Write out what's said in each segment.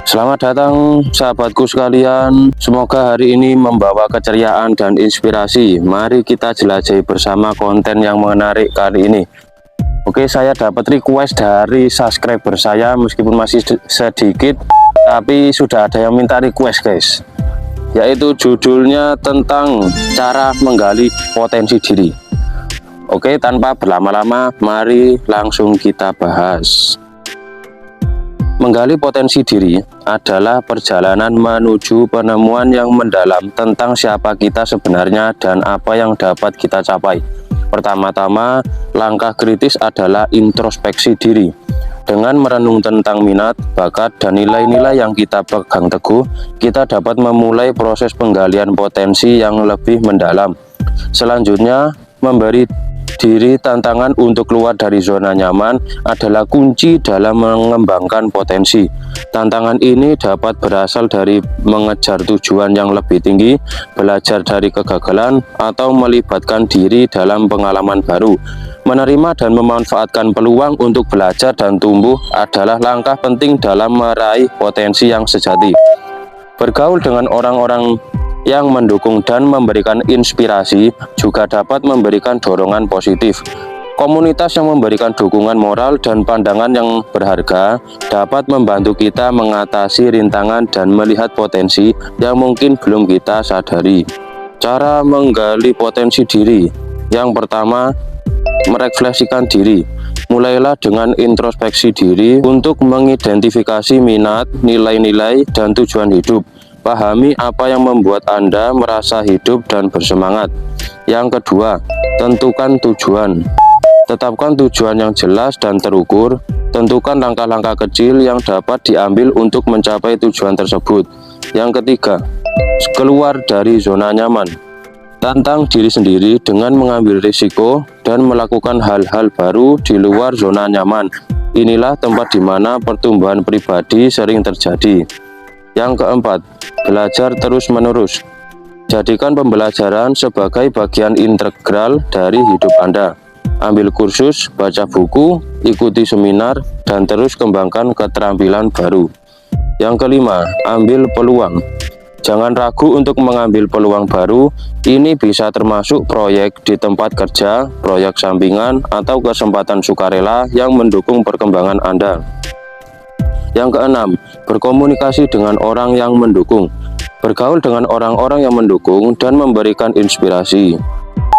Selamat datang sahabatku sekalian, semoga hari ini membawa keceriaan dan inspirasi. Mari kita jelajahi bersama konten yang menarik kali ini. Oke, saya dapat request dari subscriber saya, meskipun masih sedikit, tapi sudah ada yang minta request guys, yaitu judulnya tentang cara menggali potensi diri. Oke, tanpa berlama-lama, mari langsung kita bahas. Menggali potensi diri adalah perjalanan menuju penemuan yang mendalam tentang siapa kita sebenarnya dan apa yang dapat kita capai. Pertama-tama, langkah kritis adalah introspeksi diri. Dengan merenung tentang minat, bakat, dan nilai-nilai yang kita pegang teguh, kita dapat memulai proses penggalian potensi yang lebih mendalam. Selanjutnya, memberi diri tantangan untuk keluar dari zona nyaman adalah kunci dalam mengembangkan potensi. Tantangan ini dapat berasal dari mengejar tujuan yang lebih tinggi, belajar dari kegagalan, atau melibatkan diri dalam pengalaman baru. Menerima dan memanfaatkan peluang untuk belajar dan tumbuh adalah langkah penting dalam meraih potensi yang sejati. Bergaul dengan orang-orang yang mendukung dan memberikan inspirasi juga dapat memberikan dorongan positif. Komunitas yang memberikan dukungan moral dan pandangan yang berharga dapat membantu kita mengatasi rintangan dan melihat potensi yang mungkin belum kita sadari. Cara menggali potensi diri. Yang pertama, merefleksikan diri. Mulailah dengan introspeksi diri untuk mengidentifikasi minat, nilai-nilai, dan tujuan hidup. Pahami apa yang membuat Anda merasa hidup dan bersemangat. Yang kedua, tentukan tujuan. Tetapkan tujuan yang jelas dan terukur. Tentukan langkah-langkah kecil yang dapat diambil untuk mencapai tujuan tersebut. Yang ketiga, keluar dari zona nyaman. Tantang diri sendiri dengan mengambil risiko dan melakukan hal-hal baru di luar zona nyaman. Inilah tempat di mana pertumbuhan pribadi sering terjadi. Yang keempat, belajar terus-menerus. Jadikan pembelajaran sebagai bagian integral dari hidup Anda. Ambil kursus, baca buku, ikuti seminar, dan terus kembangkan keterampilan baru. Yang kelima, ambil peluang. Jangan ragu untuk mengambil peluang baru. Ini bisa termasuk proyek di tempat kerja, proyek sampingan, atau kesempatan sukarela yang mendukung perkembangan Anda. Yang keenam, berkomunikasi dengan orang yang mendukung. Bergaul dengan orang-orang yang mendukung dan memberikan inspirasi.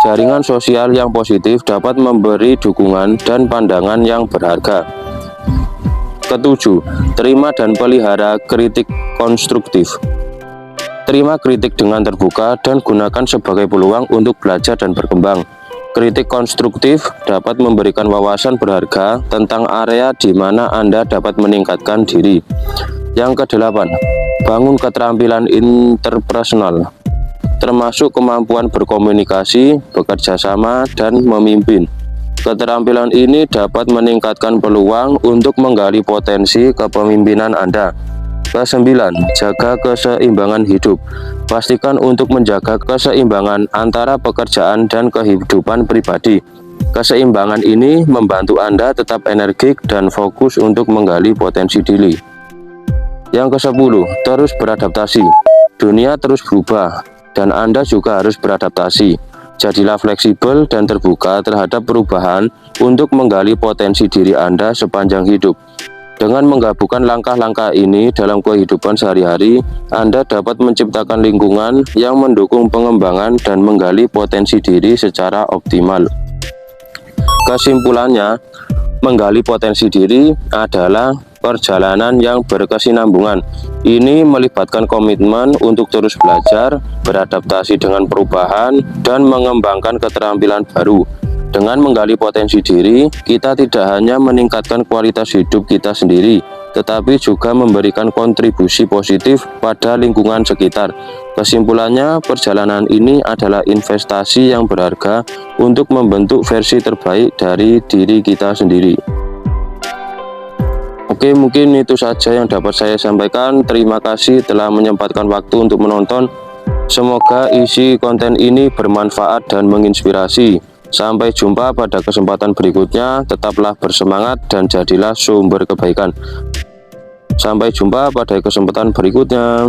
Jaringan sosial yang positif dapat memberi dukungan dan pandangan yang berharga. Ketujuh, terima dan pelihara kritik konstruktif. Terima kritik dengan terbuka dan gunakan sebagai peluang untuk belajar dan berkembang. Kritik konstruktif dapat memberikan wawasan berharga tentang area di mana Anda dapat meningkatkan diri. Yang kedelapan, bangun keterampilan interpersonal, termasuk kemampuan berkomunikasi, bekerja sama, dan memimpin. Keterampilan ini dapat meningkatkan peluang untuk menggali potensi kepemimpinan Anda. Kesembilan, jaga keseimbangan hidup. Pastikan untuk menjaga keseimbangan antara pekerjaan dan kehidupan pribadi. Keseimbangan ini membantu Anda tetap energik dan fokus untuk menggali potensi diri. Yang kesepuluh, terus beradaptasi. Dunia terus berubah, dan Anda juga harus beradaptasi. Jadilah fleksibel dan terbuka terhadap perubahan untuk menggali potensi diri Anda sepanjang hidup. Dengan menggabungkan langkah-langkah ini dalam kehidupan sehari-hari, Anda dapat menciptakan lingkungan yang mendukung pengembangan dan menggali potensi diri secara optimal. Kesimpulannya, menggali potensi diri adalah perjalanan yang berkesinambungan. Ini melibatkan komitmen untuk terus belajar, beradaptasi dengan perubahan, dan mengembangkan keterampilan baru. Dengan menggali potensi diri, kita tidak hanya meningkatkan kualitas hidup kita sendiri, tetapi juga memberikan kontribusi positif pada lingkungan sekitar. Kesimpulannya, perjalanan ini adalah investasi yang berharga untuk membentuk versi terbaik dari diri kita sendiri. Oke, mungkin itu saja yang dapat saya sampaikan. Terima kasih telah menyempatkan waktu untuk menonton. Semoga isi konten ini bermanfaat dan menginspirasi. Sampai jumpa pada kesempatan berikutnya. Tetaplah bersemangat dan jadilah sumber kebaikan. Sampai jumpa pada kesempatan berikutnya.